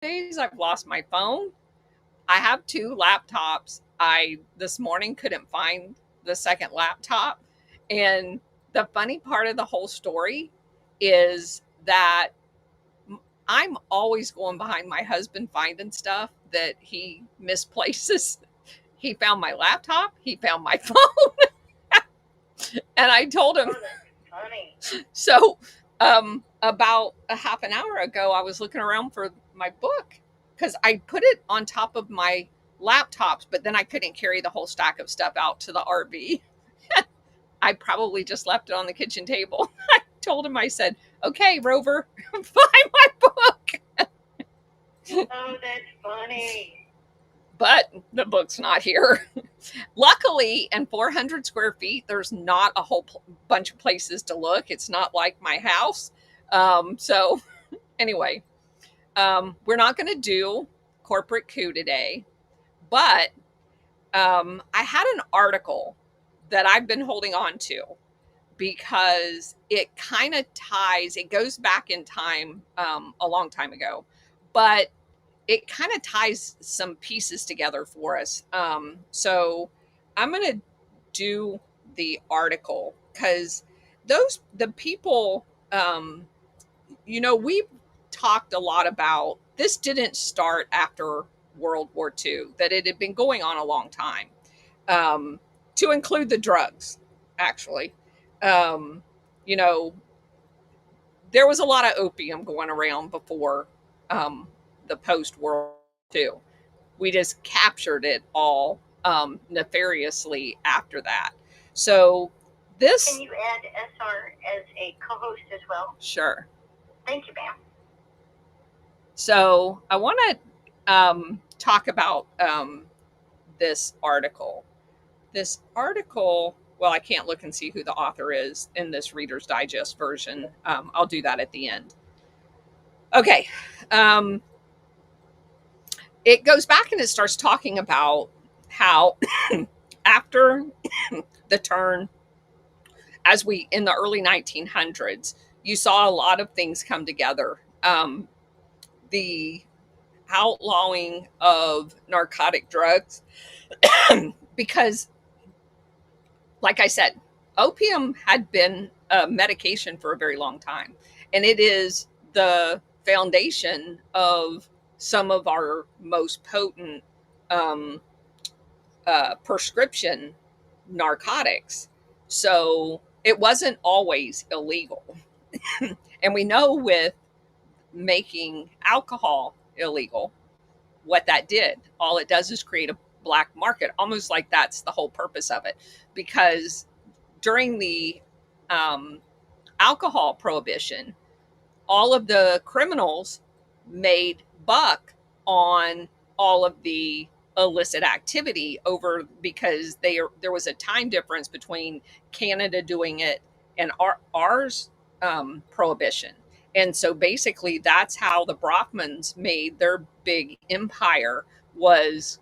days I've lost my phone. I have 2 laptops. I this morning couldn't find the second laptop. And the funny part of the whole story is that I'm always going behind my husband finding stuff that he misplaces. He found my laptop, he found my phone, and I told him. Oh, that's funny. So, about a half an hour ago, I was looking around for my book because I put it on top of my laptops, but then I couldn't carry the whole stack of stuff out to the RV. I probably just left it on the kitchen table. I told him, I said, okay, Rover, find my book. Oh, that's funny. But the book's not here. Luckily, in 400 square feet, there's not a whole bunch of places to look. It's not like my house. So, anyway, we're not going to do corporate coup today, but I had an article that I've been holding on to because it kind of ties, it goes back in time a long time ago, but it kind of ties some pieces together for us. So I'm going to do the article because the people, we've talked a lot about this didn't start after World War II, that it had been going on a long time, to include the drugs, actually. Um, you know, there was a lot of opium going around before the post World War II. We just captured it all nefariously after that. So Can this, you add SR as a co-host as well? sure. Thank you, ma'am. So I want to talk about this article. This article, well, I can't look and see who the author is in this Reader's Digest version. I'll do that at the end. Okay. It goes back and it starts talking about how after the turn, as we in the early 1900s, you saw a lot of things come together. The outlawing of narcotic drugs, because, like I said, opium had been a medication for a very long time, and it is the foundation of some of our most potent um, prescription narcotics. So it wasn't always illegal. And we know with making alcohol illegal, what that did. All it does is create a black market, almost like that's the whole purpose of it. Because during the um, alcohol prohibition, all of the criminals made buck on all of the illicit activity over, because there was a time difference between Canada doing it and ours prohibition. And so basically that's how the Brahmins made their big empire, was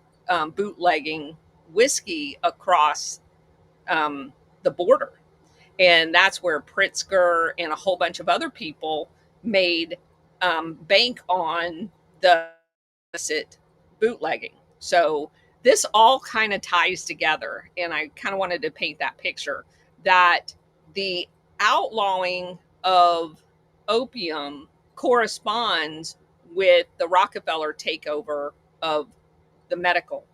bootlegging whiskey across the border. And that's where Pritzker and a whole bunch of other people made bank on the illicit bootlegging. So this all kind of ties together. And I kind of wanted to paint that picture that the outlawing of opium corresponds with the Rockefeller takeover of the medical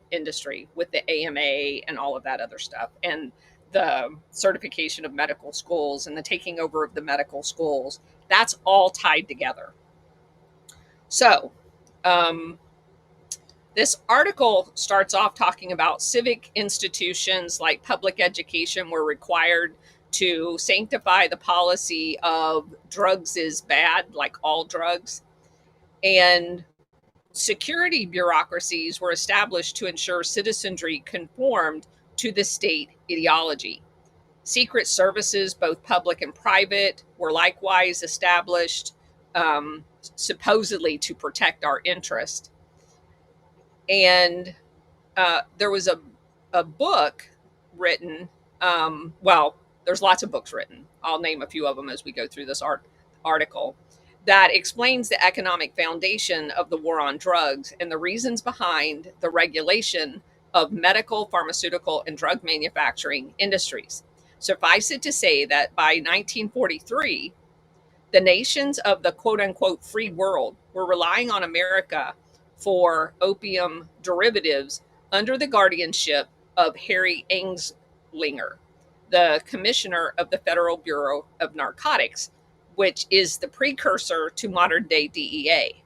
industry with the AMA and all of that other stuff, and the certification of medical schools and the taking over of the medical schools. That's all tied together. So, this article starts off talking about civic institutions like public education were required to sanctify the policy of drugs is bad, like all drugs. And security bureaucracies were established to ensure citizenry conformed to the state ideology. Secret services, both public and private, were likewise established, supposedly to protect our interest. And there was a book written, well, there's lots of books written. I'll name a few of them as we go through this article. that explains the economic foundation of the war on drugs and the reasons behind the regulation of medical, pharmaceutical, and drug manufacturing industries. Suffice it to say that by 1943, the nations of the quote unquote free world were relying on America for opium derivatives under the guardianship of Harry Anslinger, the commissioner of the Federal Bureau of Narcotics, which is the precursor to modern day DEA.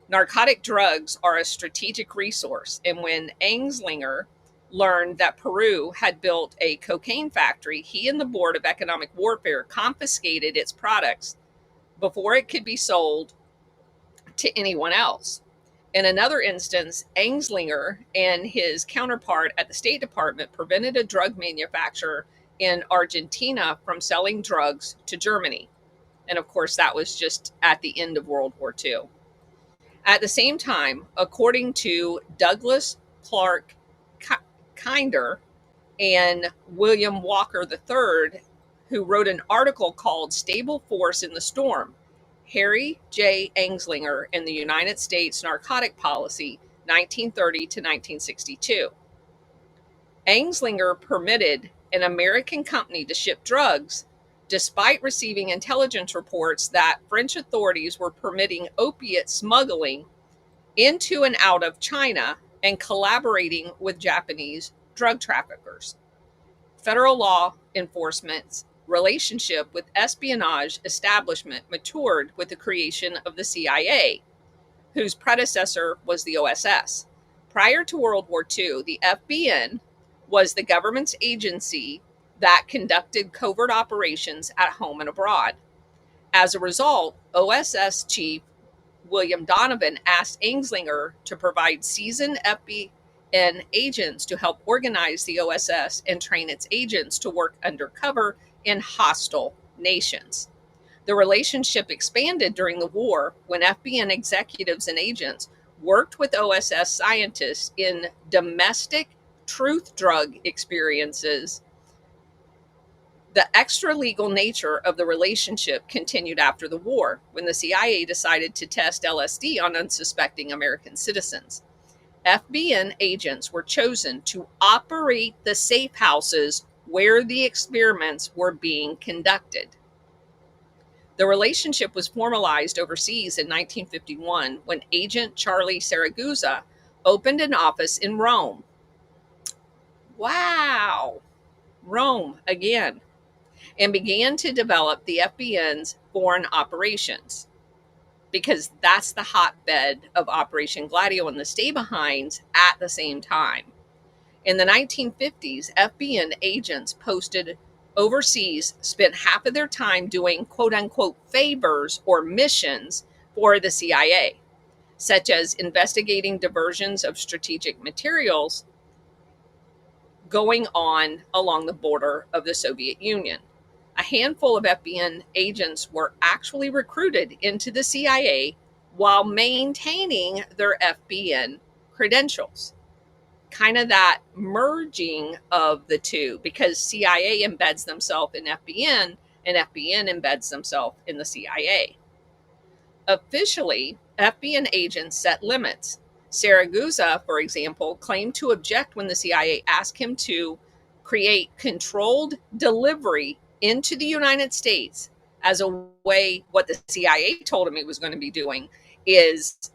Narcotic drugs are a strategic resource, and when Anslinger learned that Peru had built a cocaine factory, he and the Board of Economic Warfare confiscated its products before it could be sold to anyone else. In another instance, Anslinger and his counterpart at the State Department prevented a drug manufacturer in Argentina from selling drugs to Germany. And of course, that was just at the end of World War II. At the same time, according to Douglas Clark Kinder and William Walker III, who wrote an article called Stable Force in the Storm, Harry J. Anslinger and the United States Narcotic Policy, 1930 to 1962. Anslinger permitted an American company to ship drugs despite receiving intelligence reports that French authorities were permitting opiate smuggling into and out of China and collaborating with Japanese drug traffickers. Federal law enforcement's relationship with espionage establishment matured with the creation of the CIA, whose predecessor was the OSS. Prior to World War II, the FBN was the government's agency that conducted covert operations at home and abroad. As a result, OSS Chief William Donovan asked Anslinger to provide seasoned FBN agents to help organize the OSS and train its agents to work undercover in hostile nations. The relationship expanded during the war when FBN executives and agents worked with OSS scientists in domestic truth drug experiences. The extra-legal nature of the relationship continued after the war, when the CIA decided to test LSD on unsuspecting American citizens. FBN agents were chosen to operate the safe houses where the experiments were being conducted. The relationship was formalized overseas in 1951 when Agent Charlie Saragusa opened an office in Rome. Wow! Rome again. And began to develop the FBN's foreign operations, because that's the hotbed of Operation Gladio and the stay-behinds at the same time. In the 1950s, FBN agents posted overseas spent half of their time doing quote-unquote favors or missions for the CIA, such as investigating diversions of strategic materials going on along the border of the Soviet Union. A handful of FBN agents were actually recruited into the CIA while maintaining their FBN credentials. Kind of that merging of the two, because CIA embeds themselves in FBN and FBN embeds themselves in the CIA. Officially, FBN agents set limits. Saragusa, for example, claimed to object when the CIA asked him to create controlled delivery into the United States as a way. What the CIA told him he was going to be doing is,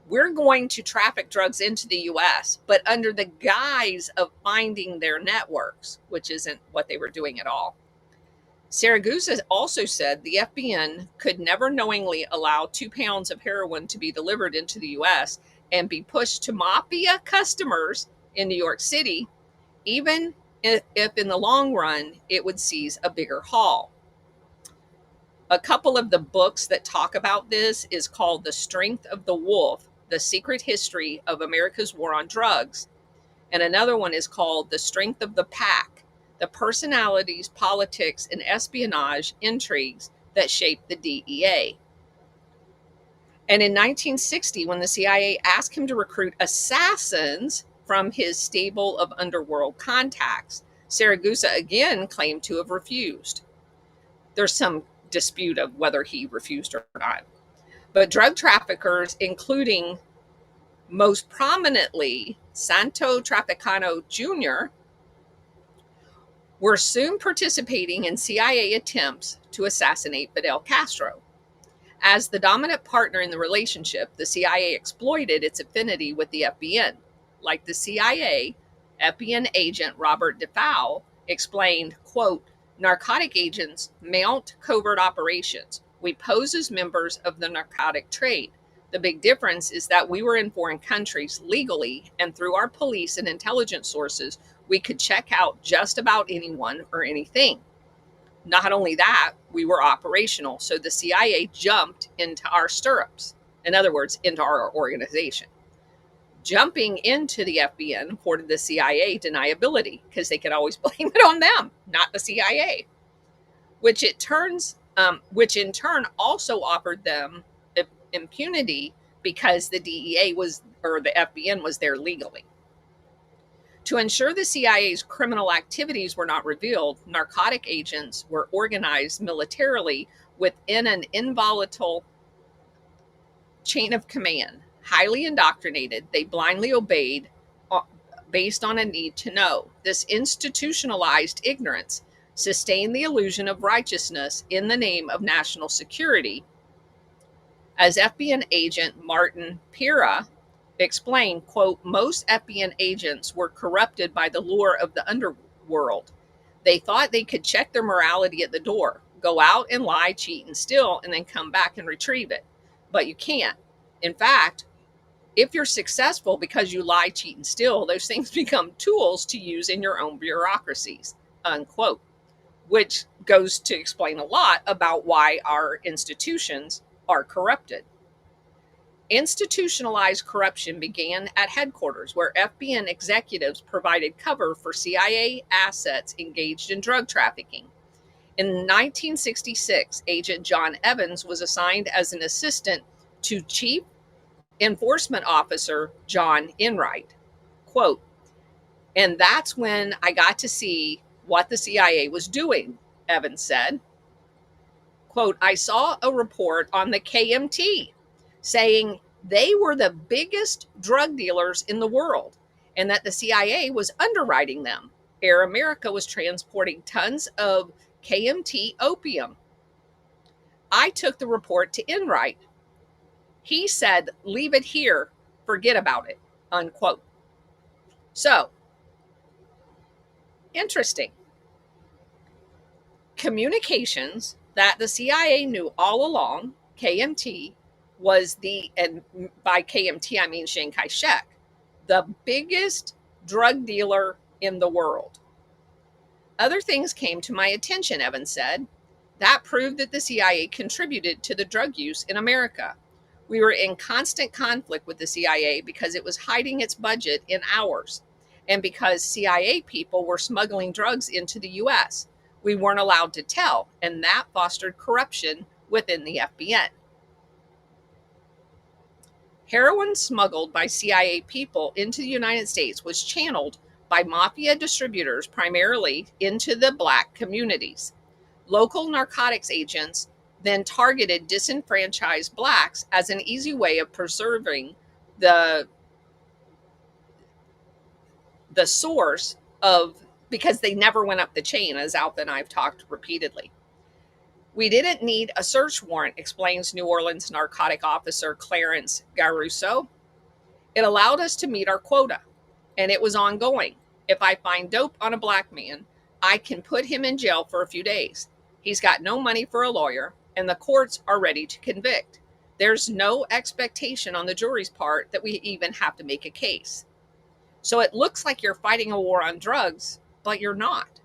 we're going to traffic drugs into the US, but under the guise of finding their networks, which isn't what they were doing at all. Saragusa also said the FBN could never knowingly allow 2 pounds of heroin to be delivered into the US and be pushed to mafia customers in New York City, even if in the long run it would seize a bigger haul. A couple of the books that talk about this is called The Strength of the Wolf, The Secret History of America's War on Drugs. And another one is called The Strength of the Pack, The Personalities, Politics, and Espionage Intrigues That Shaped the DEA. And in 1960, when the CIA asked him to recruit assassins from his stable of underworld contacts, Saragusa again claimed to have refused. There's some dispute of whether he refused or not. But drug traffickers, including most prominently Santo Trafficano Jr., were soon participating in CIA attempts to assassinate Fidel Castro. As the dominant partner in the relationship, the CIA exploited its affinity with the FBN. Like the CIA, FBN agent Robert DeFau explained, quote, narcotic agents mount covert operations. We pose as members of the narcotic trade. The big difference is that we were in foreign countries legally, and through our police and intelligence sources, we could check out just about anyone or anything. Not only that, we were operational, so the CIA jumped into our stirrups. In other words, into our organization. Jumping into the FBN afforded the CIA deniability because they could always blame it on them, not the CIA, which in turn also offered them impunity because the DEA was, or the FBN was there legally. To ensure the CIA's criminal activities were not revealed, narcotic agents were organized militarily within an involatile chain of command. Highly indoctrinated, they blindly obeyed based on a need to know. This institutionalized ignorance sustained the illusion of righteousness in the name of national security. As FBN agent Martin Pira explained, quote, most FBN agents were corrupted by the lure of the underworld. They thought they could check their morality at the door, go out and lie, cheat, and steal, and then come back and retrieve it. But you can't. In fact, if you're successful because you lie, cheat, and steal, those things become tools to use in your own bureaucracies, unquote, which goes to explain a lot about why our institutions are corrupted. Institutionalized corruption began at headquarters, where FBN executives provided cover for CIA assets engaged in drug trafficking. In 1966, Agent John Evans was assigned as an assistant to Chief Enforcement Officer John Enright. Quote, and that's when I got to see what the CIA was doing, Evans said. Quote, I saw a report on the KMT saying they were the biggest drug dealers in the world and that the CIA was underwriting them. Air America was transporting tons of KMT opium. I took the report to Enright. He said, leave it here, forget about it, unquote. So, interesting. Communications that the CIA knew all along, KMT was the, and by KMT I mean Chiang Kai-shek, the biggest drug dealer in the world. Other things came to my attention, Evans said. That proved that the CIA contributed to the drug use in America. We were in constant conflict with the CIA because it was hiding its budget in ours, and because CIA people were smuggling drugs into the U.S. We weren't allowed to tell, and that fostered corruption within the FBN. Heroin smuggled by CIA people into the United States was channeled by mafia distributors primarily into the Black communities. Local narcotics agents then targeted disenfranchised Blacks as an easy way of preserving the source of, because they never went up the chain, as Alpha and I've talked repeatedly. We didn't need a search warrant, explains New Orleans narcotic officer Clarence Garuso. It allowed us to meet our quota, and it was ongoing. If I find dope on a Black man, I can put him in jail for a few days. He's got no money for a lawyer, and the courts are ready to convict. There's no expectation on the jury's part that we even have to make a case. So it looks like you're fighting a war on drugs, but you're not.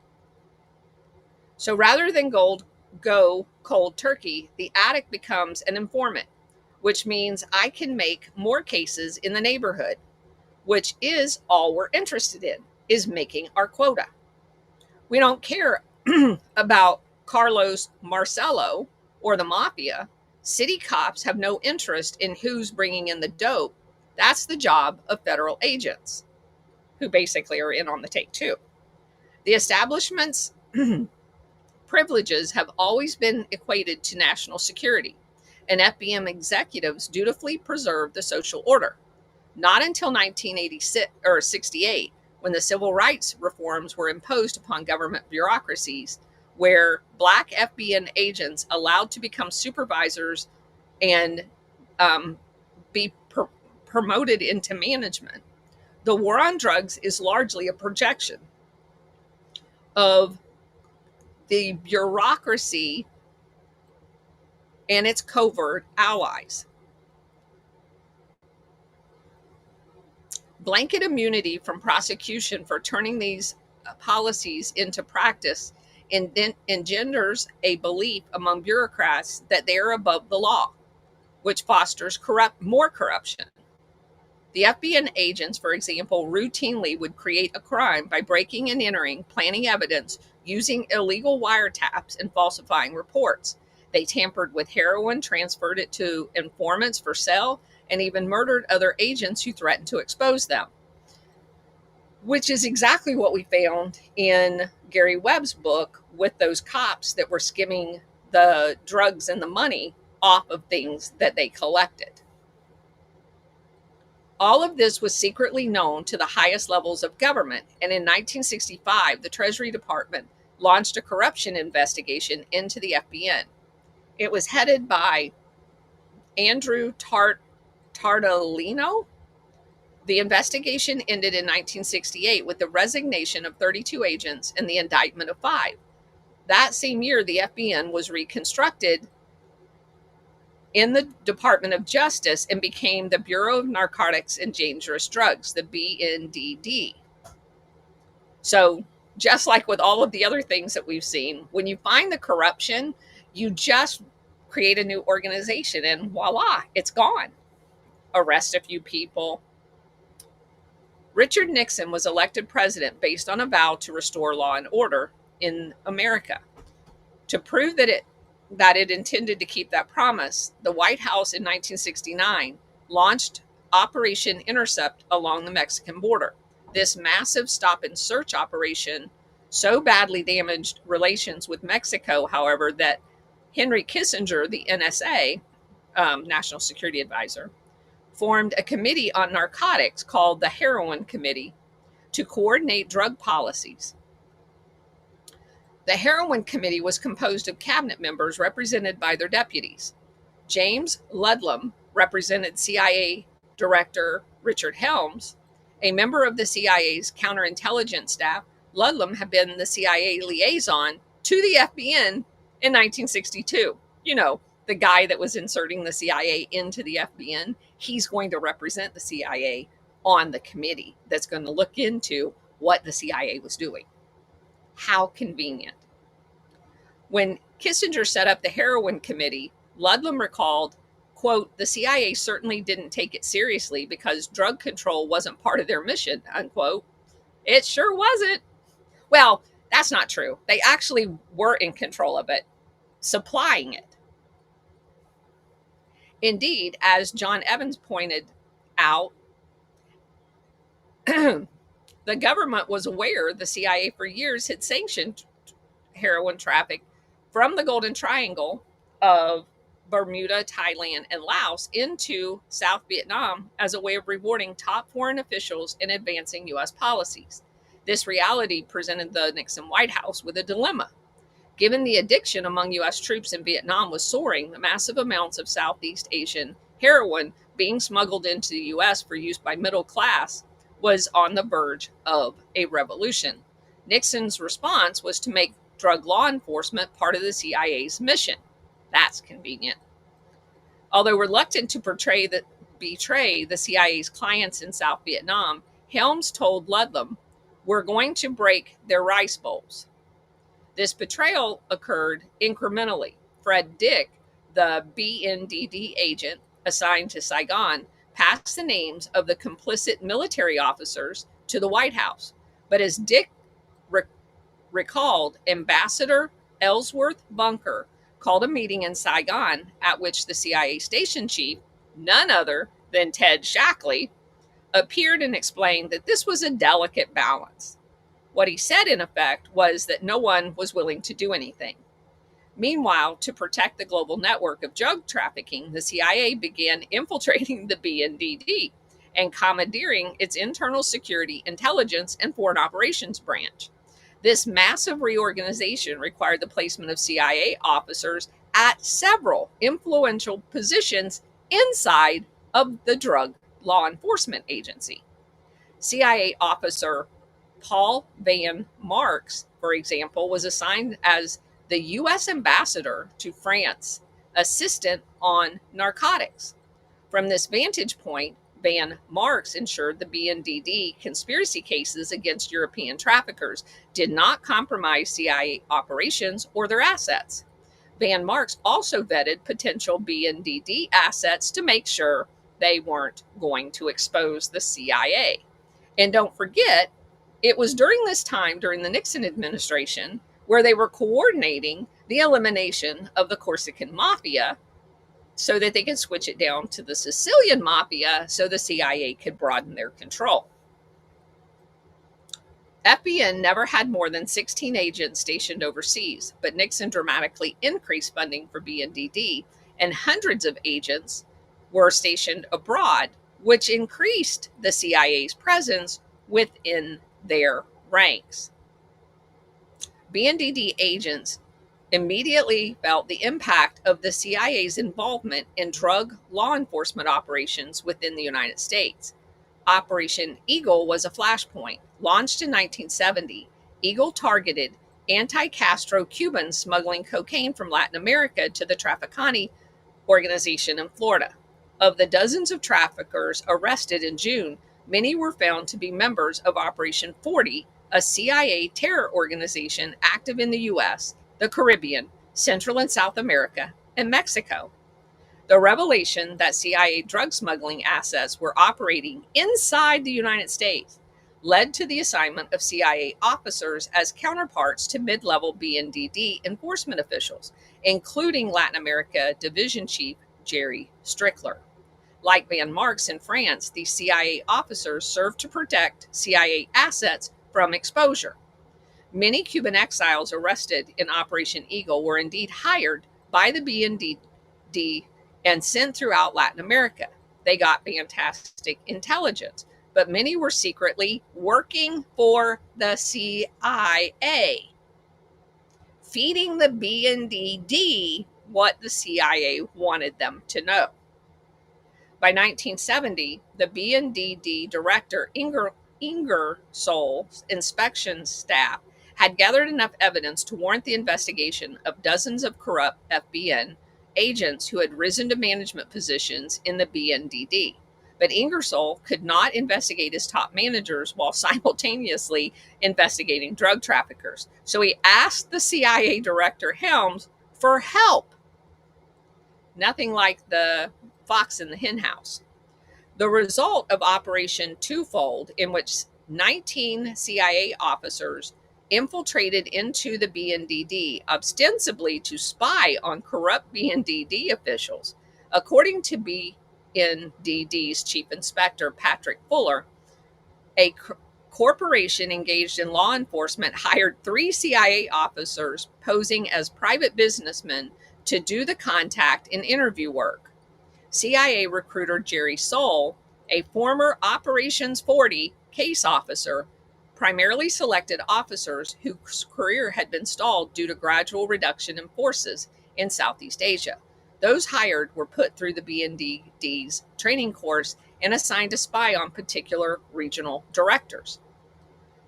So rather than go cold turkey, the addict becomes an informant, which means I can make more cases in the neighborhood, which is all we're interested in, is making our quota. We don't care about Carlos Marcello or the mafia. City cops have no interest in who's bringing in the dope. That's the job of federal agents, who basically are in on the take too. The establishment's privileges have always been equated to national security, and FBM executives dutifully preserved the social order. Not until 1986 or 68, when the civil rights reforms were imposed upon government bureaucracies, where black FBN agents allowed to become supervisors and be promoted into management. The war on drugs is largely a projection of the bureaucracy and its covert allies. Blanket immunity from prosecution for turning these policies into practice engenders a belief among bureaucrats that they are above the law, which fosters more corruption. The FBN agents, for example, routinely would create a crime by breaking and entering, planting evidence, using illegal wiretaps, and falsifying reports. They tampered with heroin, transferred it to informants for sale, and even murdered other agents who threatened to expose them, which is exactly what we found in Gary Webb's book with those cops that were skimming the drugs and the money off of things that they collected. All of this was secretly known to the highest levels of government, and in 1965, the Treasury Department launched a corruption investigation into the FBN. It was headed by Andrew Tartolino. The investigation ended in 1968 with the resignation of 32 agents and the indictment of 5. That same year, the FBN was reconstructed in the Department of Justice and became the Bureau of Narcotics and Dangerous Drugs, the BNDD. So just like with all of the other things that we've seen, when you find the corruption, you just create a new organization and voila, it's gone. Arrest a few people. Richard Nixon was elected president based on a vow to restore law and order in America. To prove that it intended to keep that promise, the White House in 1969 launched Operation Intercept along the Mexican border. This massive stop and search operation so badly damaged relations with Mexico, however, that Henry Kissinger, the NSA, National Security Advisor, formed a committee on narcotics called the Heroin Committee to coordinate drug policies. The Heroin Committee was composed of cabinet members represented by their deputies. James Ludlam represented CIA Director Richard Helms, a member of the CIA's counterintelligence staff. Ludlam had been the CIA liaison to the FBN in 1962. You know, the guy that was inserting the CIA into the FBN, he's going to represent the CIA on the committee that's going to look into what the CIA was doing. How convenient. When Kissinger set up the Heroin Committee, Ludlam recalled, quote, "The CIA certainly didn't take it seriously because drug control wasn't part of their mission," unquote. It sure wasn't. Well, that's not true. They actually were in control of it, supplying it. Indeed, as John Evans pointed out, the government was aware the CIA for years had sanctioned heroin traffic from the Golden Triangle of Bermuda, Thailand, and Laos into South Vietnam as a way of rewarding top foreign officials and advancing U.S. policies. This reality presented the Nixon White House with a dilemma. Given the addiction among U.S. troops in Vietnam was soaring, the massive amounts of Southeast Asian heroin being smuggled into the U.S. for use by middle class was on the verge of a revolution. Nixon's response was to make drug law enforcement part of the CIA's mission. That's convenient. Although reluctant to betray the CIA's clients in South Vietnam, Helms told Ludlam, "We're going to break their rice bowls." This betrayal occurred incrementally. Fred Dick, the BNDD agent assigned to Saigon, passed the names of the complicit military officers to the White House. But as Dick recalled, Ambassador Ellsworth Bunker called a meeting in Saigon at which the CIA station chief, none other than Ted Shackley, appeared and explained that this was a delicate balance. What he said, in effect, was that no one was willing to do anything. Meanwhile, to protect the global network of drug trafficking, the CIA began infiltrating the BNDD and commandeering its internal security, intelligence, and foreign operations branch. This massive reorganization required the placement of CIA officers at several influential positions inside of the Drug Law Enforcement Agency. CIA officer Paul Van Marks, for example, was assigned as the U.S. ambassador to France, assistant on narcotics. From this vantage point, Van Marks ensured the BNDD conspiracy cases against European traffickers did not compromise CIA operations or their assets. Van Marks also vetted potential BNDD assets to make sure they weren't going to expose the CIA. And don't forget, it was during this time, during the Nixon administration, where they were coordinating the elimination of the Corsican mafia so that they could switch it down to the Sicilian mafia so the CIA could broaden their control. FBN never had more than 16 agents stationed overseas, but Nixon dramatically increased funding for BNDD, and hundreds of agents were stationed abroad, which increased the CIA's presence within their ranks. BNDD agents immediately felt the impact of the CIA's involvement in drug law enforcement operations within the United States. Operation Eagle was a flashpoint. Launched in 1970, Eagle targeted anti-Castro Cubans smuggling cocaine from Latin America to the Trafficking organization in Florida. Of the dozens of traffickers arrested in June, many were found to be members of Operation 40, a CIA terror organization active in the U.S., the Caribbean, Central and South America, and Mexico. The revelation that CIA drug smuggling assets were operating inside the United States led to the assignment of CIA officers as counterparts to mid-level BNDD enforcement officials, including Latin America Division Chief Jerry Strickler. Like Van Marks in France, these CIA officers served to protect CIA assets from exposure. Many Cuban exiles arrested in Operation Eagle were indeed hired by the BNDD and sent throughout Latin America. They got fantastic intelligence, but many were secretly working for the CIA, feeding the BNDD what the CIA wanted them to know. By 1970, the BNDD director, Ingersoll's inspection staff had gathered enough evidence to warrant the investigation of dozens of corrupt FBN agents who had risen to management positions in the BNDD. But Ingersoll could not investigate his top managers while simultaneously investigating drug traffickers. So he asked the CIA director Helms for help. Nothing like the fox in the henhouse. The result of Operation Twofold, in which 19 CIA officers infiltrated into the BNDD, ostensibly to spy on corrupt BNDD officials. According to BNDD's chief inspector, Patrick Fuller, a corporation engaged in law enforcement hired 3 CIA officers posing as private businessmen to do the contact and interview work. CIA recruiter Jerry Soule, a former Operations 40 case officer, primarily selected officers whose career had been stalled due to gradual reduction in forces in Southeast Asia. Those hired were put through the BNDD's training course and assigned to spy on particular regional directors.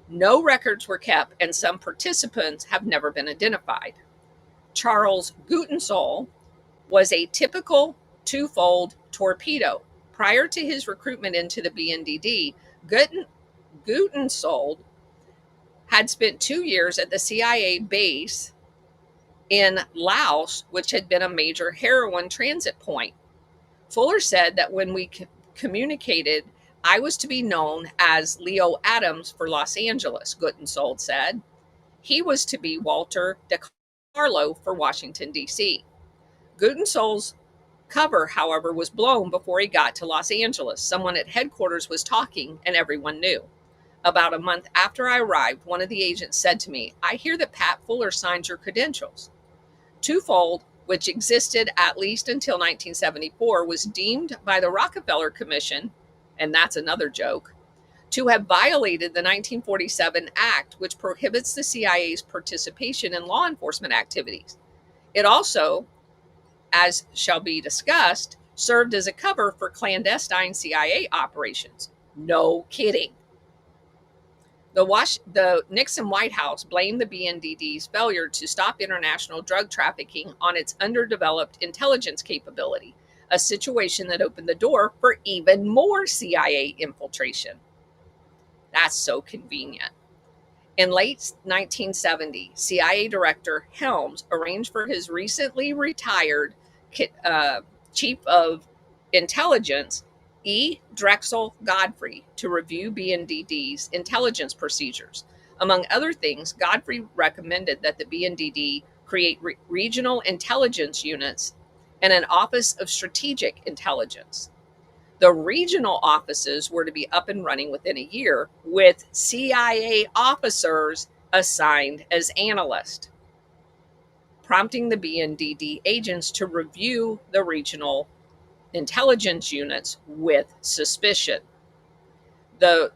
No records were kept, and some participants have never been identified. Charles Gutensohl was a typical twofold torpedo. Prior to his recruitment into the BNDD, Gutensohl had spent 2 years at the CIA base in Laos, which had been a major heroin transit point. Fuller said that when we communicated, I was to be known as Leo Adams for Los Angeles, Gutensohl said. He was to be Walter DeCarlo for Washington, D.C. Gutensohl's cover, however, was blown before he got to Los Angeles. Someone at headquarters was talking, and everyone knew. About a month after I arrived, one of the agents said to me, "I hear that Pat Fuller signed your credentials." Twofold, which existed at least until 1974, was deemed by the Rockefeller Commission, and that's another joke, to have violated the 1947 Act, which prohibits the CIA's participation in law enforcement activities. It also, as shall be discussed, served as a cover for clandestine CIA operations. No kidding. The Nixon White House blamed the BNDD's failure to stop international drug trafficking on its underdeveloped intelligence capability, a situation that opened the door for even more CIA infiltration. That's so convenient. In late 1970, CIA Director Helms arranged for his recently retired Chief of Intelligence, E. Drexel Godfrey, to review BNDD's intelligence procedures. Among other things, Godfrey recommended that the BNDD create regional intelligence units and an Office of Strategic Intelligence. The regional offices were to be up and running within a year, with CIA officers assigned as analysts, prompting the BNDD agents to review the regional intelligence units with suspicion. The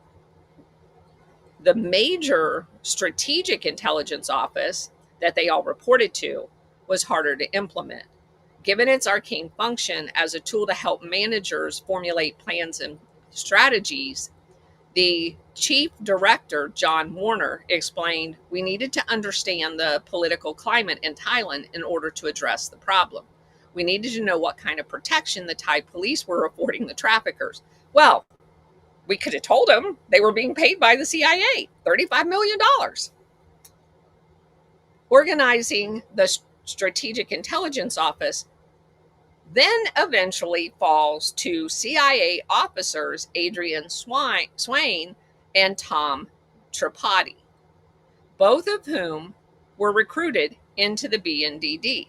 major strategic intelligence office that they all reported to was harder to implement. Given its arcane function as a tool to help managers formulate plans and strategies, the chief director, John Warner, explained, "We needed to understand the political climate in Thailand in order to address the problem. We needed to know what kind of protection the Thai police were affording the traffickers." Well, we could have told them they were being paid by the CIA, $35 million. Organizing the Strategic Intelligence Office then eventually falls to CIA officers Adrian Swain and Tom Tripathi, both of whom were recruited into the BNDD.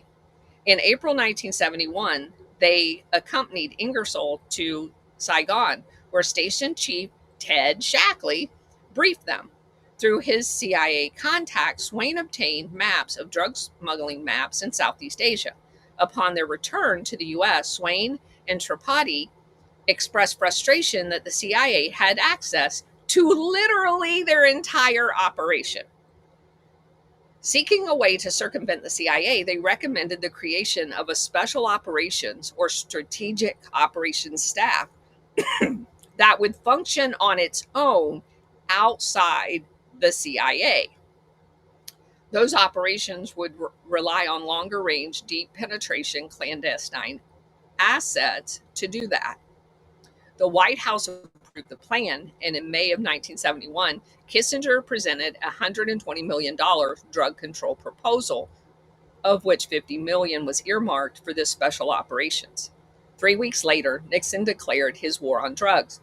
In April 1971, they accompanied Ingersoll to Saigon, where Station Chief Ted Shackley briefed them. Through his CIA contacts, Swain obtained maps of drug smuggling maps in Southeast Asia. Upon their return to the U.S., Swain and Tripathi expressed frustration that the CIA had access to literally their entire operation. Seeking a way to circumvent the CIA, they recommended the creation of a special operations or strategic operations staff that would function on its own outside the CIA. Those operations would rely on longer range, deep penetration, clandestine assets to do that. The White House approved the plan, and in May of 1971, Kissinger presented a $120 million drug control proposal, of which $50 million was earmarked for this special operations. 3 weeks later, Nixon declared his war on drugs,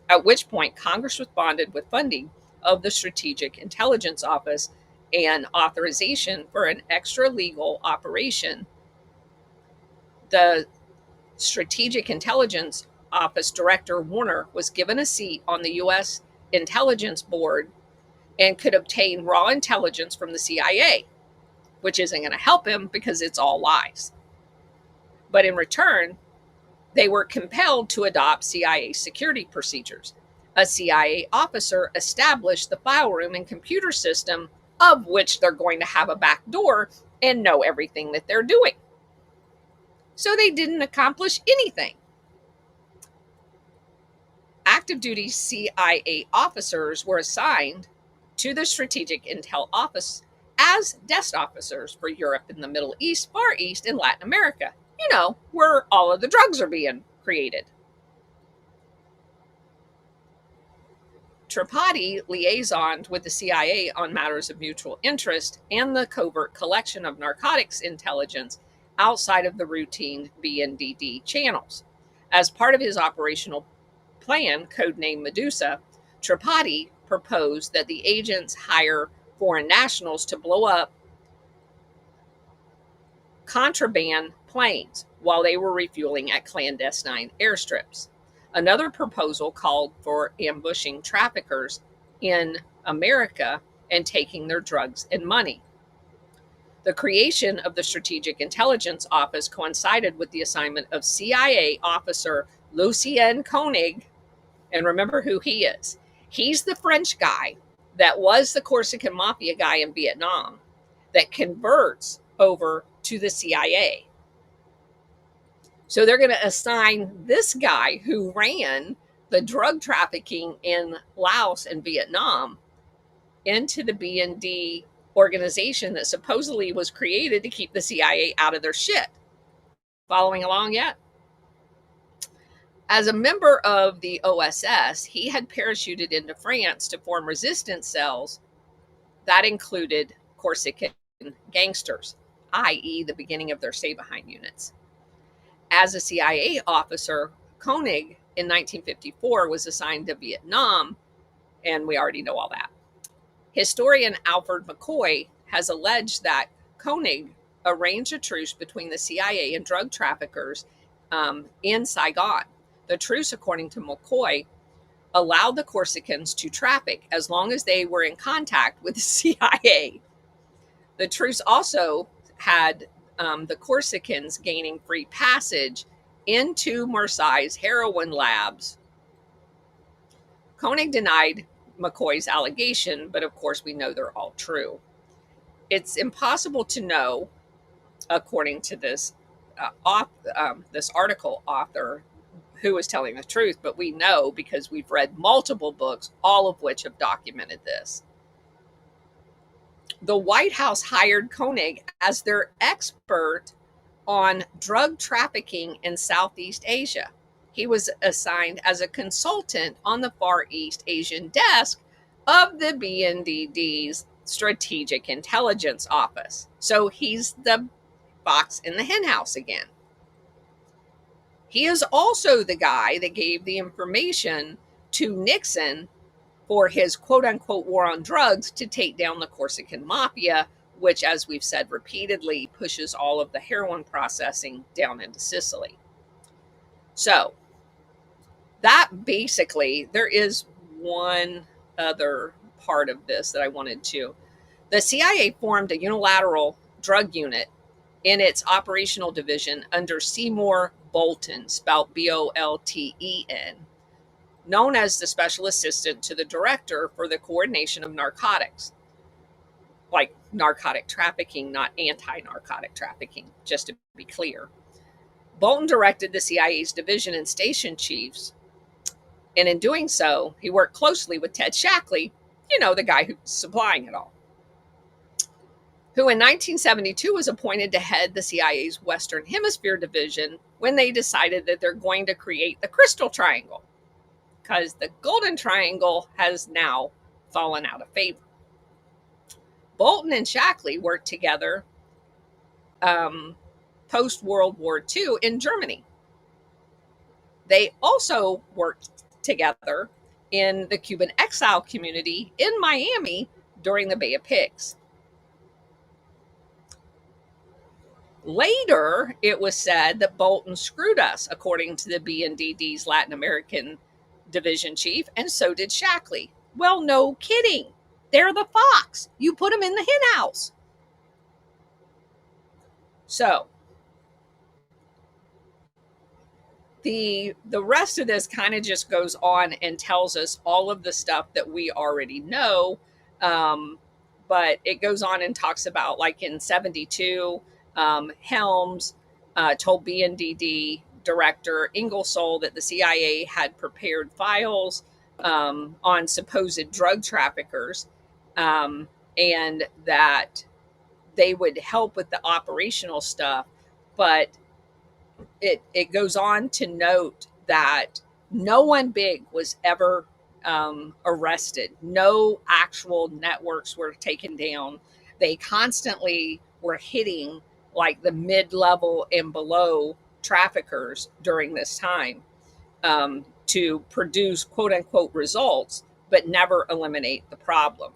at which point Congress responded with funding of the Strategic Intelligence Office and authorization for an extra legal operation. The Strategic Intelligence Office Director Warner was given a seat on the U.S. Intelligence Board and could obtain raw intelligence from the CIA, which isn't going to help him because it's all lies. But in return, they were compelled to adopt CIA security procedures. A CIA officer established the file room and computer system, of which they're going to have a back door and know everything that they're doing. So they didn't accomplish anything. Active duty CIA officers were assigned to the Strategic Intel Office as desk officers for Europe and the Middle East, Far East, and Latin America, where all of the drugs are being created. Tripathi liaisoned with the CIA on matters of mutual interest and the covert collection of narcotics intelligence outside of the routine BNDD channels. As part of his operational plan, codenamed Medusa, Tripathi proposed that the agents hire foreign nationals to blow up contraband planes while they were refueling at clandestine airstrips. Another proposal called for ambushing traffickers in America and taking their drugs and money. The creation of the Strategic Intelligence Office coincided with the assignment of CIA officer Lucien Koenig. And remember who he is. He's the French guy that was the Corsican mafia guy in Vietnam that converts over to the CIA. So they're going to assign this guy who ran the drug trafficking in Laos and Vietnam into the BND organization that supposedly was created to keep the CIA out of their shit. Following along yet? As a member of the OSS, he had parachuted into France to form resistance cells that included Corsican gangsters, i.e., the beginning of their stay-behind units. As a CIA officer, Koenig in 1954 was assigned to Vietnam, and we already know all that. Historian Alfred McCoy has alleged that Koenig arranged a truce between the CIA and drug traffickers in Saigon. The truce, according to McCoy, allowed the Corsicans to traffic as long as they were in contact with the CIA. The truce also had the Corsicans gaining free passage into Marseille's heroin labs. Koenig denied McCoy's allegation, but of course we know they're all true. It's impossible to know, according to this this article author, who is telling the truth, but we know because we've read multiple books, all of which have documented this. The White House hired Koenig as their expert on drug trafficking in Southeast Asia. He was assigned as a consultant on the Far East Asian desk of the BNDD's Strategic Intelligence Office. So he's the fox in the henhouse again. He is also the guy that gave the information to Nixon for his quote-unquote war on drugs to take down the Corsican mafia, which, as we've said repeatedly, pushes all of the heroin processing down into Sicily. So that basically, there is one other part of this that I wanted to. The CIA formed a unilateral drug unit in its operational division under Seymour Bolton, spelled Bolten, known as the Special Assistant to the Director for the Coordination of Narcotics. Like narcotic trafficking, not anti-narcotic trafficking, just to be clear. Bolton directed the CIA's division and station chiefs, and in doing so, he worked closely with Ted Shackley, you know, the guy who's supplying it all, who in 1972 was appointed to head the CIA's Western Hemisphere division when they decided that they're going to create the Crystal Triangle, because the Golden Triangle has now fallen out of favor. Bolton and Shackley worked together post-World War II in Germany. They also worked together in the Cuban exile community in Miami during the Bay of Pigs. Later, it was said that Bolton screwed us, according to the BNDD's Latin American division chief, and so did Shackley. Well, no kidding. They're the fox. You put them in the henhouse. So the rest of this kind of just goes on and tells us all of the stuff that we already know. But it goes on and talks about, like in 72, Helms told BNDD director Ingersoll that the CIA had prepared files on supposed drug traffickers, and that they would help with the operational stuff. But it goes on to note that no one big was ever arrested. No actual networks were taken down. They constantly were hitting like the mid-level and below traffickers during this time to produce quote unquote results, but never eliminate the problem.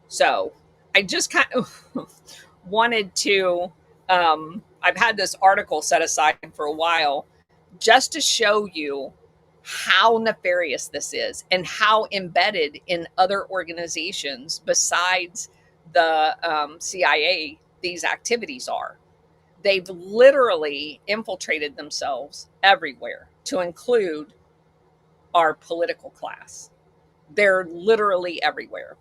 So I just kind of wanted to, I've had this article set aside for a while just to show you how nefarious this is and how embedded in other organizations besides the CIA these activities are. They've literally infiltrated themselves everywhere, to include our political class. They're literally everywhere.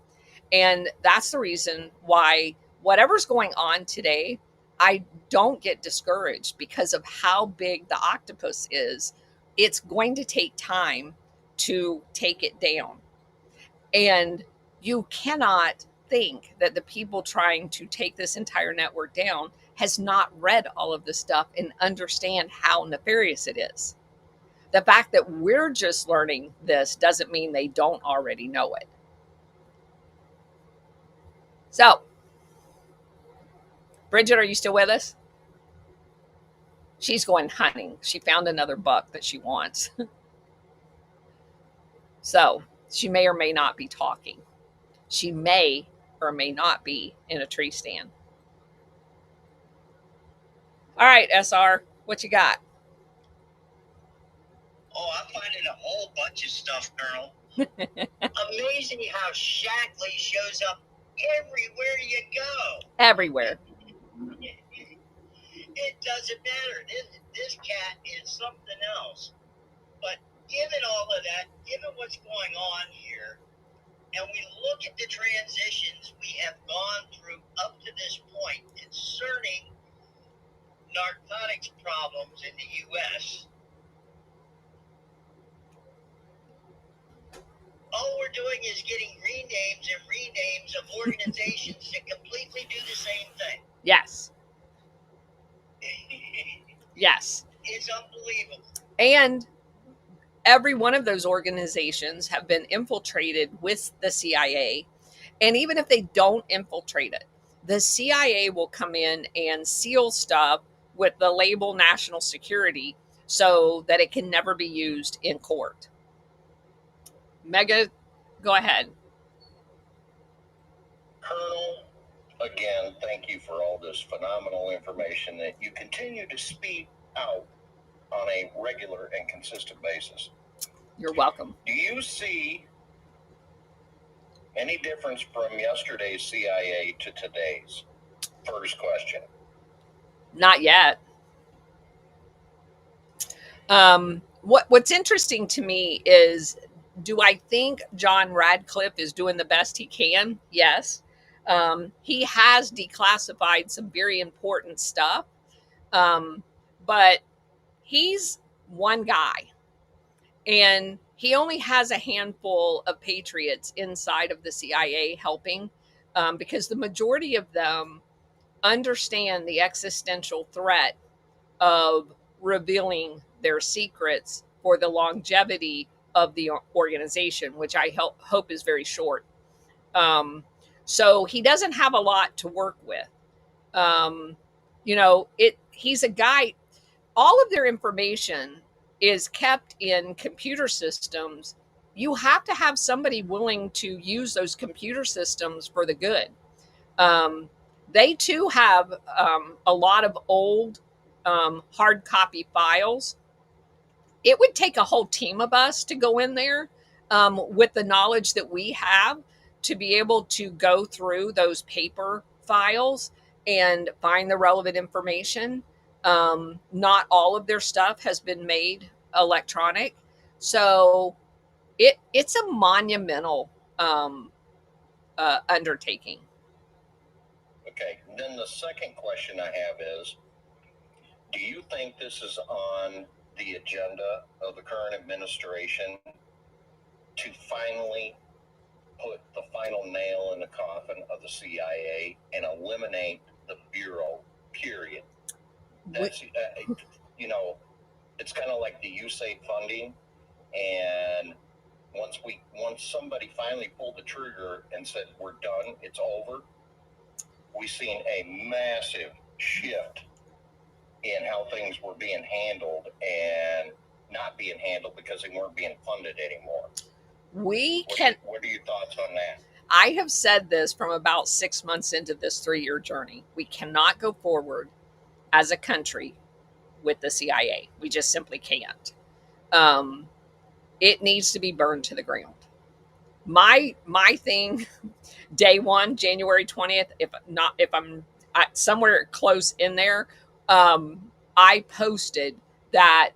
And that's the reason why whatever's going on today, I don't get discouraged because of how big the octopus is. It's going to take time to take it down. And you cannot think that the people trying to take this entire network down has not read all of this stuff and understand how nefarious it is. The fact that we're just learning this doesn't mean they don't already know it. So, Bridget, are you still with us? She's going hunting. She found another buck that she wants. So, she may or may not be talking. She may or may not be in a tree stand. All right, SR, what you got? Oh, I'm finding a whole bunch of stuff, Colonel. Amazing how Shackley shows up everywhere you go. Everywhere. It doesn't matter. This cat is something else. But given all of that, given what's going on here, and we look at the transitions we have gone through up to this point concerning narcotics problems in the U.S., all we're doing is getting renames of organizations that completely do the same thing. Yes. Yes. It's unbelievable. And every one of those organizations have been infiltrated with the CIA. And even if they don't infiltrate it, the CIA will come in and seal stuff with the label national security so that it can never be used in court. Mega, go ahead. Colonel, again, thank you for all this phenomenal information that you continue to speak out on a regular and consistent basis. You're welcome. Do you see any difference from yesterday's CIA to today's? First question. Not yet. What's interesting to me is, do I think John Radcliffe is doing the best he can? Yes. He has declassified some very important stuff, but he's one guy, and he only has a handful of patriots inside of the CIA helping, because the majority of them understand the existential threat of revealing their secrets for the longevity of the organization, which I hope is very short. So he doesn't have a lot to work with. He's a guy, all of their information is kept in computer systems. You have to have somebody willing to use those computer systems for the good. They too have a lot of old hard copy files. It would take a whole team of us to go in there with the knowledge that we have to be able to go through those paper files and find the relevant information. Not all of their stuff has been made electronic. So it's a monumental undertaking. Okay, then the second question I have is, do you think this is on the agenda of the current administration to finally put the final nail in the coffin of the CIA and eliminate the Bureau, period? That's, it's kind of like the USAID funding, and once somebody finally pulled the trigger and said, we're done, it's over, we've seen a massive shift in how things were being handled and not being handled because they weren't being funded anymore. What are your thoughts on that? I have said this from about 6 months into this 3-year journey. We cannot go forward as a country with the CIA. We just simply can't. it needs to be burned to the ground. My thing, day one, January 20th, if I'm somewhere close in there, I posted that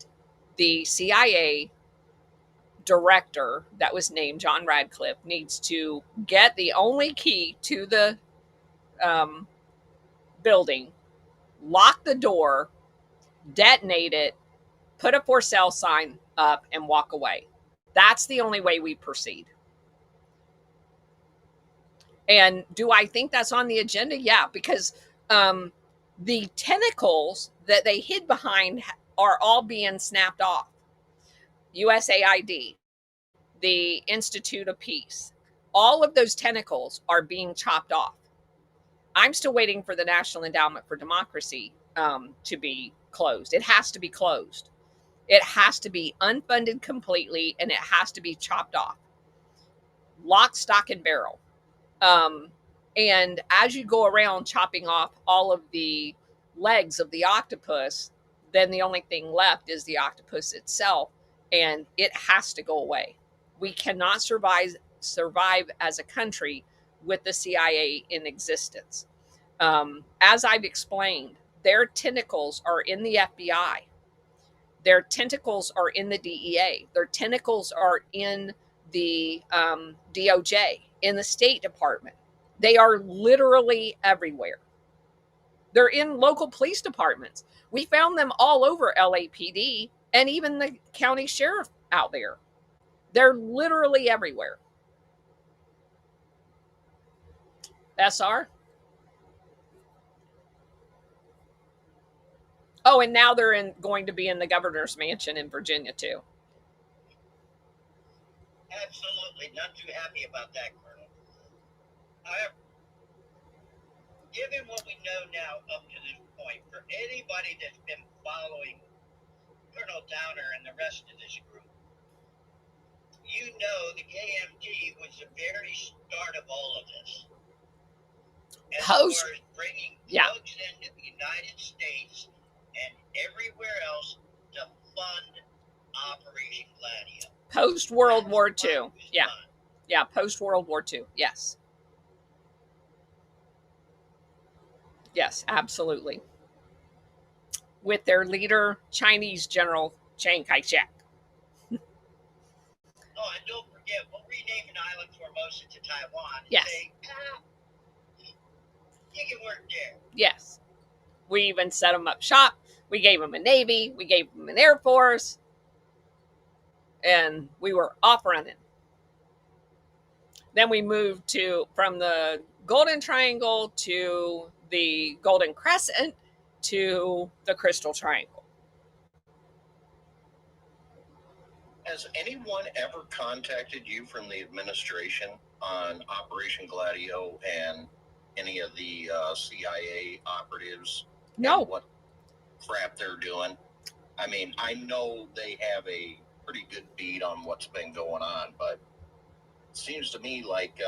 the CIA director that was named John Radcliffe needs to get the only key to the building, lock the door, detonate it, put a for sale sign up, and walk away. That's the only way we proceed. And do I think that's on the agenda? Yeah, because the tentacles that they hid behind are all being snapped off. USAID, the Institute of Peace, all of those tentacles are being chopped off. I'm still waiting for the National Endowment for Democracy to be closed. It has to be closed. It has to be unfunded completely, and it has to be chopped off. Lock, stock, and barrel. And as you go around chopping off all of the legs of the octopus, then the only thing left is the octopus itself, and it has to go away. We cannot survive as a country with the CIA in existence. As I've explained, their tentacles are in the FBI. Their tentacles are in the DEA. Their tentacles are in the DOJ, in the State Department. They are literally everywhere. They're in local police departments. We found them all over LAPD and even the county sheriff out there. They're literally everywhere. SR? Oh, and now they're going to be in the governor's mansion in Virginia, too. Absolutely not too happy about that, Colonel. However, given what we know now up to this point, for anybody that's been following Colonel Downer and the rest of this group, you know the KMT was the very start of all of this. As far as bringing drugs into the United States and everywhere else to fund Operation Gladio. Post World War II. Yeah. Yeah, post World War II. Yes. Yes, absolutely. With their leader, Chinese General Chiang Kai-shek. Oh, and don't forget, we'll rename an island Formosa to Taiwan. And yes. Say, you can work there. Yes. We even set them up shop. We gave them a Navy. We gave them an Air Force. And we were off running. Then we moved from the Golden Triangle to the Golden Crescent to the Crystal Triangle. Has anyone ever contacted you from the administration on Operation Gladio and any of the CIA operatives? No. And what crap they're doing? I mean, I know they have a pretty good beat on what's been going on, but it seems to me like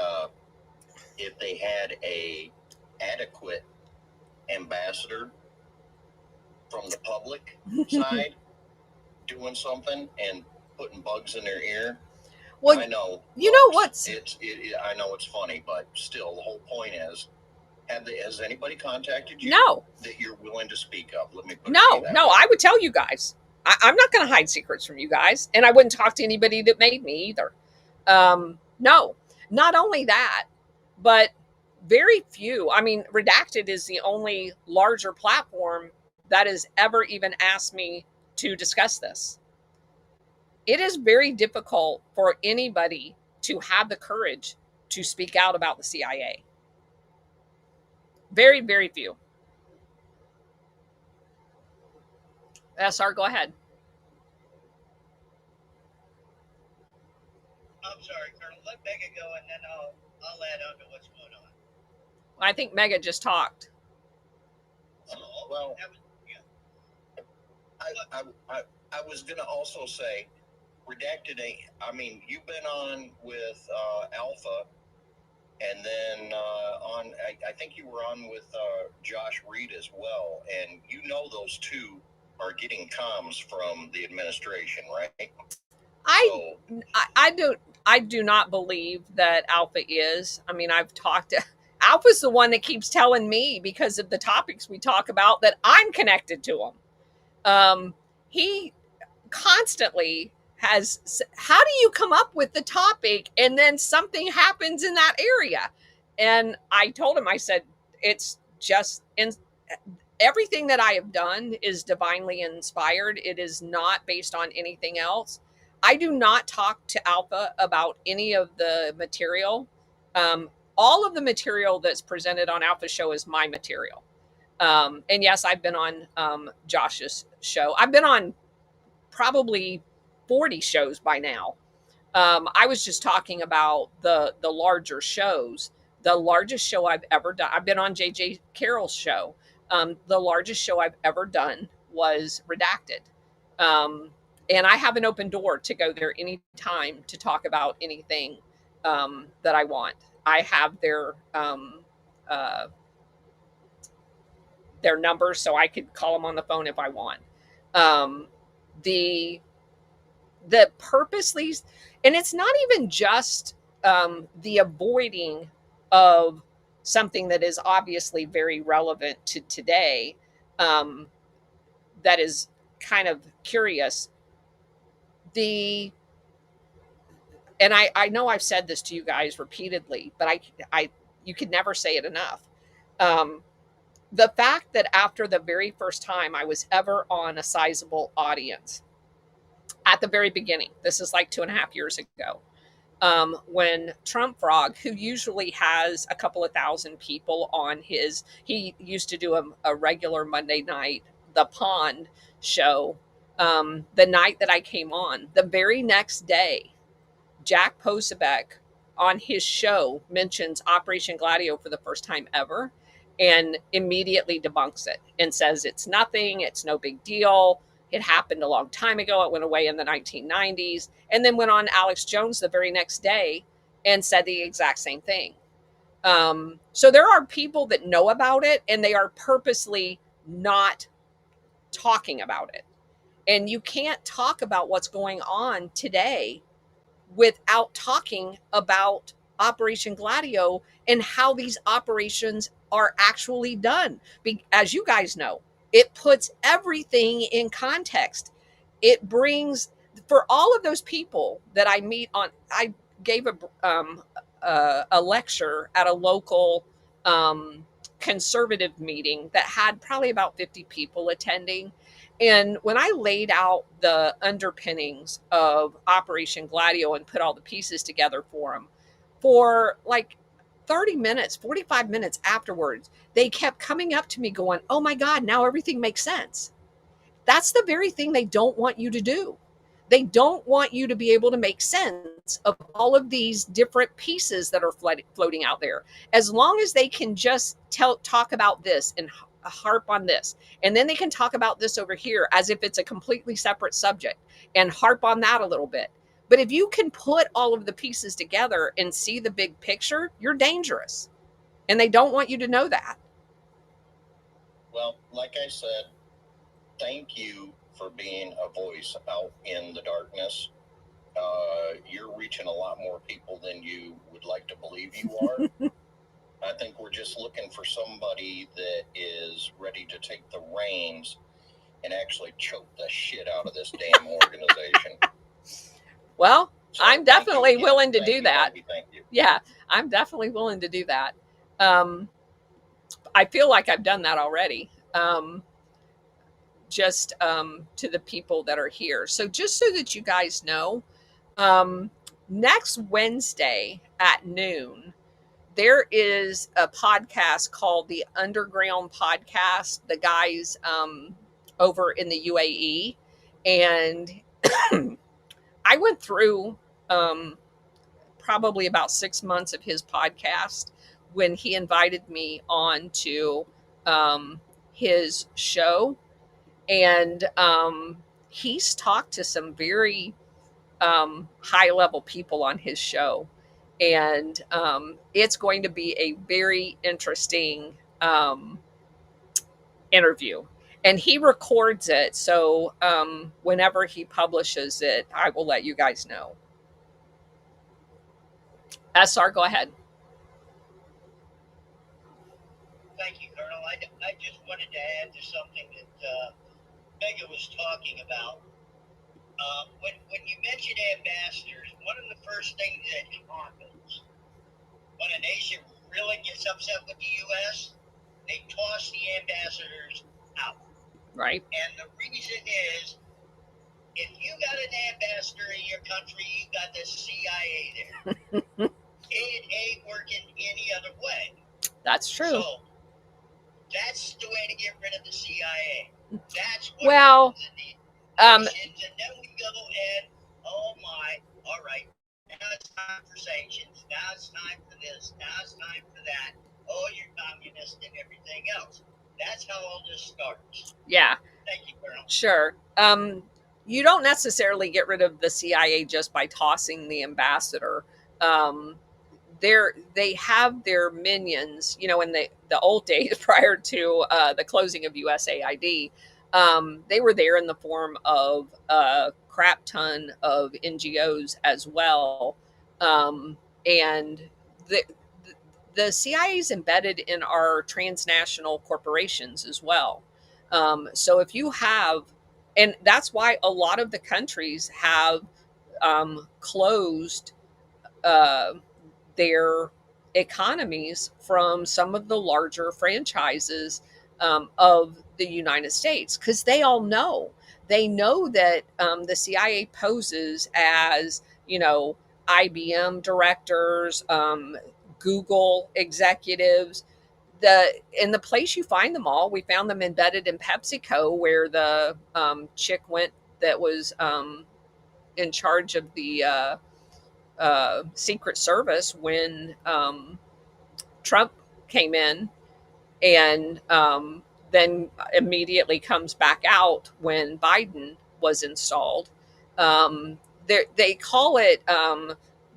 if they had a adequate ambassador from the public side doing something and putting bugs in their ear. Well, I know. You know what's? I know it's funny, but still, the whole point is, has anybody contacted you? No. That you're willing to speak of? Let me put No. I would tell you guys. I'm not going to hide secrets from you guys, and I wouldn't talk to anybody that made me either. No. Not only that, but very few. I mean, Redacted is the only larger platform that has ever even asked me to discuss this. It is very difficult for anybody to have the courage to speak out about the CIA. Very, very few. SR, go ahead. I'm sorry, Colonel. Let Mega go, and then I'll add on to what's going on. I think Mega just talked. Oh, well, that was, yeah. I was going to also say, Redacted, I mean, you've been on with Alpha, and then I think you were on with Josh Reed as well, and you know those two are getting comms from the administration, right? I do not believe that Alpha is. I mean, I've talked to Alpha's the one that keeps telling me, because of the topics we talk about, that I'm connected to him. He constantly has, how do you come up with the topic and then something happens in that area? And I told him, I said, it's just in, everything that I have done is divinely inspired. It is not based on anything else. I do not talk to Alpha about any of the material. All of the material that's presented on Alpha Show is my material. And yes, I've been on Josh's show. I've been on probably 40 shows by now. I was just talking about the larger shows. The largest show I've ever done, I've been on JJ Carroll's show. The largest show I've ever done was Redacted. And I have an open door to go there anytime to talk about anything that I want. I have their numbers, so I could call them on the phone if I want. The purposely, and it's not even just the avoiding of something that is obviously very relevant to today, that is kind of curious. And I know I've said this to you guys repeatedly, but you could never say it enough. The fact that after the very first time I was ever on a sizable audience, at the very beginning, this is like 2.5 years ago, when Trump Frog, who usually has a couple of thousand people on he used to do a regular Monday night, The Pond show. The night that I came on, the very next day, Jack Posebek on his show mentions Operation Gladio for the first time ever, and immediately debunks it and says it's nothing, it's no big deal. It happened a long time ago. It went away in the 1990s. And then went on Alex Jones the very next day and said the exact same thing. So there are people that know about it, and they are purposely not talking about it. And you can't talk about what's going on today without talking about Operation Gladio and how these operations are actually done. As you guys know, it puts everything in context. It brings, for all of those people that I meet on, I gave a lecture at a local conservative meeting that had probably about 50 people attending. And when I laid out the underpinnings of Operation Gladio and put all the pieces together for them, for like 30 minutes, 45 minutes afterwards, they kept coming up to me going, oh my God, now everything makes sense. That's the very thing they don't want you to do. They don't want you to be able to make sense of all of these different pieces that are floating out there. As long as they can just talk about this and harp on this, and then they can talk about this over here as if it's a completely separate subject and harp on that a little bit. But if you can put all of the pieces together and see the big picture, you're dangerous. And they don't want you to know that. Well, like I said, thank you for being a voice out in the darkness. You're reaching a lot more people than you would like to believe you are. I think we're just looking for somebody that is ready to take the reins and actually choke the shit out of this damn organization. Well, so I'm definitely willing to do that. Thank you. Yeah, I'm definitely willing to do that. I feel like I've done that already. Just to the people that are here. So just so that you guys know, next Wednesday at noon, there is a podcast called the Underground Podcast, the guys over in the UAE. And I went through probably about 6 months of his podcast when he invited me on to his show. And he's talked to some very high level people on his show. And it's going to be a very interesting interview. And he records it. So whenever he publishes it, I will let you guys know. SR, go ahead. Thank you, Colonel. I just wanted to add to something that Megan was talking about. When you mention ambassadors, one of the first things that happens when a nation really gets upset with the U.S., they toss the ambassadors out. Right. And the reason is, if you got an ambassador in your country, you got the CIA there. It ain't working any other way. That's true. So that's the way to get rid of the CIA. That's what well, happens in the nations, and then we go and, oh my, all right, now it's time for sanctions. Now it's time for this. Now it's time for that. Oh, you're communist and everything else. That's how all this starts. Yeah. Thank you, Colonel. Sure. You don't necessarily get rid of the CIA just by tossing the ambassador. They have their minions, in the old days prior to the closing of USAID. They were there in the form of a crap ton of NGOs as well. And the CIA is embedded in our transnational corporations as well. So if you have, and that's why a lot of the countries have closed their economies from some of the larger franchises of the United States, because they know that the CIA poses as, IBM directors, Google executives. In the place you find them all, we found them embedded in PepsiCo, where the chick went that was in charge of the Secret Service when Trump came in, and then immediately comes back out when Biden was installed. They call it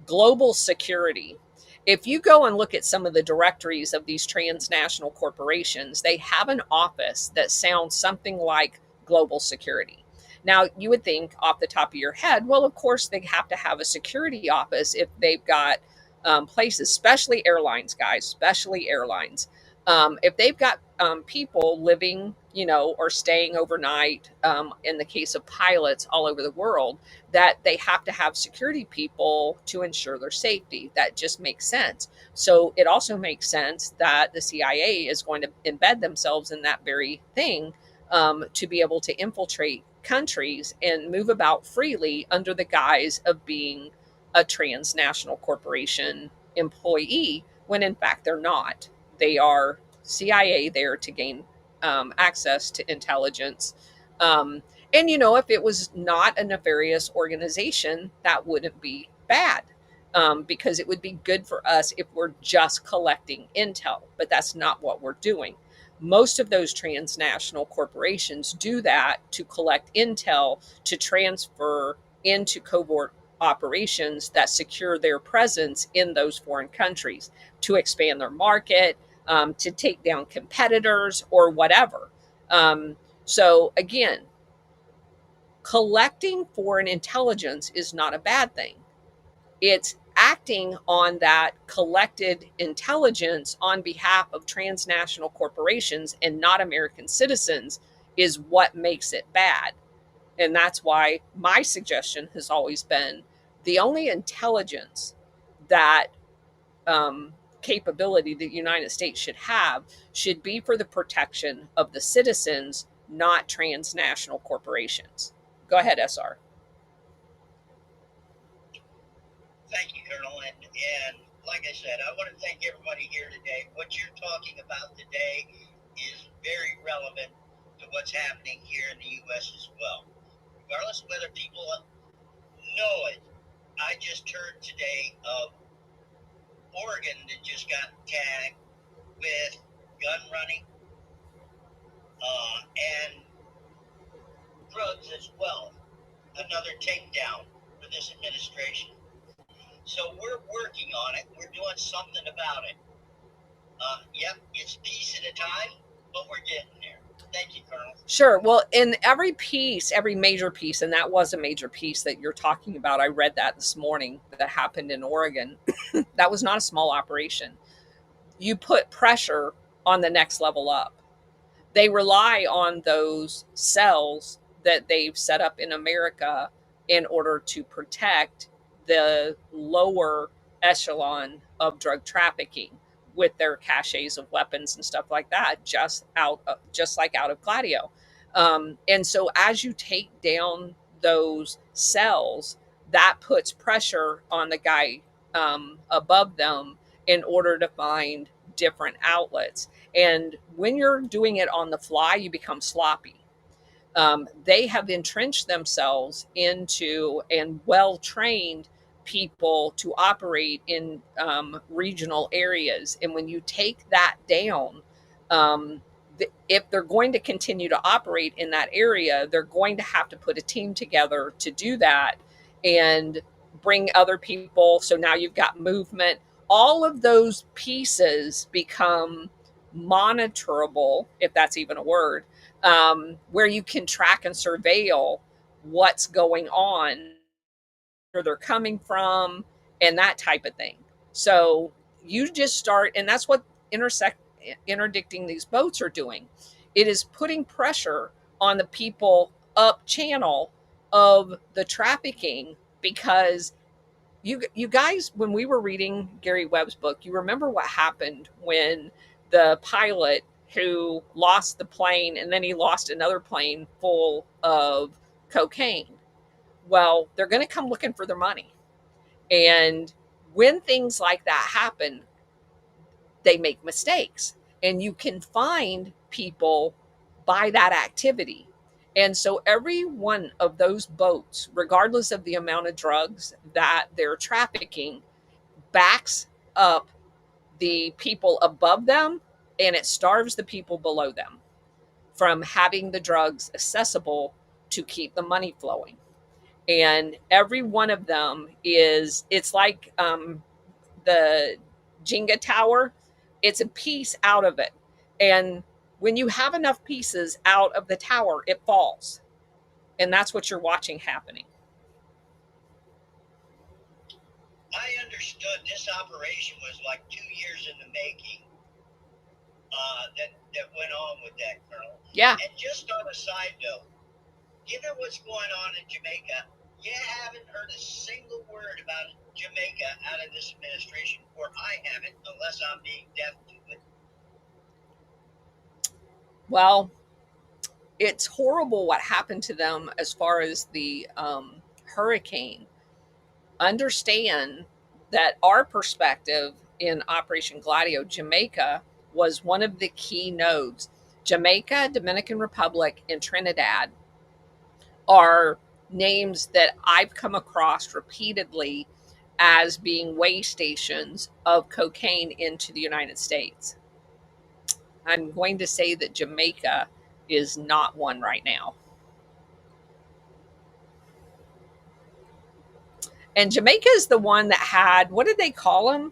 global security. If you go and look at some of the directories of these transnational corporations, they have an office that sounds something like global security. Now, you would think off the top of your head, well, of course, they have to have a security office if they've got places, especially airlines, guys, especially airlines. If they've got people living, or staying overnight, in the case of pilots all over the world, that they have to have security people to ensure their safety. That just makes sense. So it also makes sense that the CIA is going to embed themselves in that very thing, to be able to infiltrate countries and move about freely under the guise of being a transnational corporation employee, when in fact they're not. They are CIA there to gain access to intelligence. And, if it was not a nefarious organization, that wouldn't be bad, because it would be good for us if we're just collecting intel. But that's not what we're doing. Most of those transnational corporations do that to collect intel to transfer into covert operations that secure their presence in those foreign countries, to expand their market, to take down competitors or whatever. So again, collecting foreign intelligence is not a bad thing. It's acting on that collected intelligence on behalf of transnational corporations and not American citizens is what makes it bad. And that's why my suggestion has always been the only intelligence that capability the United States should be for the protection of the citizens, not transnational corporations. Go ahead, SR. Thank you, Colonel. And like I said, I want to thank everybody here today. What you're talking about today is very relevant to what's happening here in the U.S. as well. Regardless of whether people know it, I just heard today of Oregon that just got tagged with gun running and drugs as well. Another takedown for this administration. So we're working on it. We're doing something about it. Yep, it's piece at a time, but we're getting there. Thank you, Colonel. Sure. Well, in every piece, every major piece, and that was a major piece that you're talking about. I read that this morning that happened in Oregon. That was not a small operation. You put pressure on the next level up. They rely on those cells that they've set up in America in order to protect the lower echelon of drug trafficking with their caches of weapons and stuff like that, just like out of Gladio. And so as you take down those cells, that puts pressure on the guy above them in order to find different outlets. And when you're doing it on the fly, you become sloppy. They have entrenched themselves into and well trained people to operate in regional areas. And when you take that down, if they're going to continue to operate in that area, they're going to have to put a team together to do that and bring other people. So now you've got movement. All of those pieces become monitorable, if that's even a word, where you can track and surveil what's going on, where they're coming from, and that type of thing. So you just start, and that's what interdicting these boats are doing. It is putting pressure on the people up channel of the trafficking, because you guys, when we were reading Gary Webb's book, you remember what happened when the pilot who lost the plane and then he lost another plane full of cocaine. Well, they're going to come looking for their money. And when things like that happen, they make mistakes. And you can find people by that activity. And so every one of those boats, regardless of the amount of drugs that they're trafficking, backs up the people above them, and it starves the people below them from having the drugs accessible to keep the money flowing. And every one of them it's like the Jenga tower, it's a piece out of it. And when you have enough pieces out of the tower, it falls. And that's what you're watching happening. I understood this operation was like 2 years in the making. That went on with that, Colonel. Yeah. And just on a side note, given what's going on in Jamaica, you haven't heard a single word about Jamaica out of this administration, or I haven't, unless I'm being deaf to it. Well, it's horrible what happened to them as far as the hurricane. Understand that our perspective in Operation Gladio, Jamaica was one of the key nodes. Jamaica, Dominican Republic, and Trinidad are names that I've come across repeatedly as being way stations of cocaine into the United States. I'm going to say that Jamaica is not one right now. And Jamaica is the one that had, what did they call them?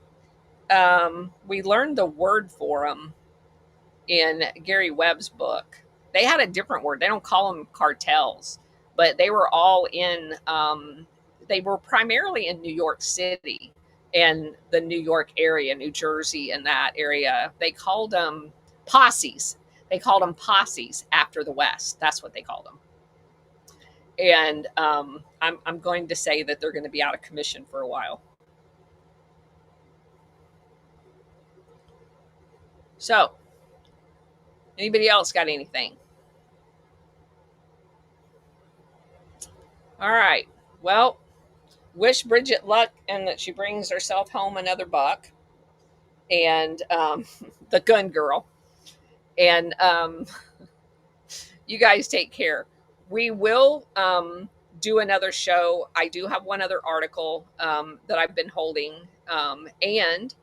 We learned the word for them in Gary Webb's book. They had a different word. They don't call them cartels, but they were all in, they were primarily in New York City and the New York area, New Jersey, and that area. They called them posses. They called them posses after the West. That's what they called them. And I'm going to say that they're going to be out of commission for a while. So, anybody else got anything? All right. Well, wish Bridget luck and that she brings herself home another buck. And the gun girl. And you guys take care. We will do another show. I do have one other article that I've been holding. And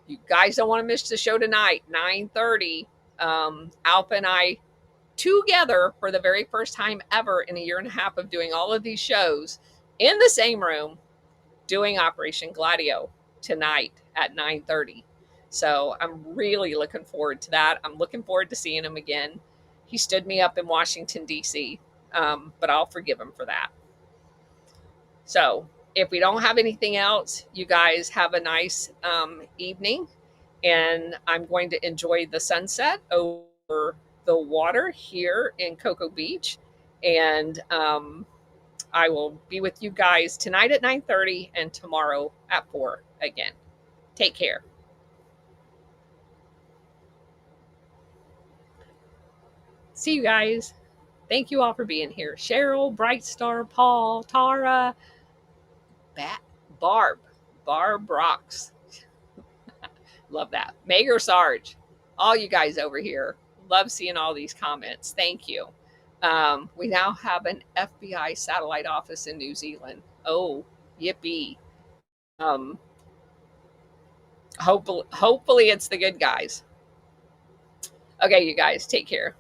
you guys don't want to miss the show tonight, 9:30. Alpha and I together for the very first time ever in a year and a half of doing all of these shows in the same room, doing Operation Gladio tonight at 9:30. So I'm really looking forward to that. I'm looking forward to seeing him again. He stood me up in Washington, D.C., but I'll forgive him for that. So if we don't have anything else, you guys have a nice evening. And I'm going to enjoy the sunset over the water here in Cocoa Beach. And I will be with you guys tonight at 9:30 and tomorrow at 4 again. Take care. See you guys. Thank you all for being here. Cheryl, Bright Star, Paul, Tara, Barb Rocks. Love that. Mayor Sarge, all you guys over here. Love seeing all these comments. Thank you. We now have an FBI satellite office in New Zealand. Oh, yippee. Hopefully it's the good guys. Okay, you guys, take care.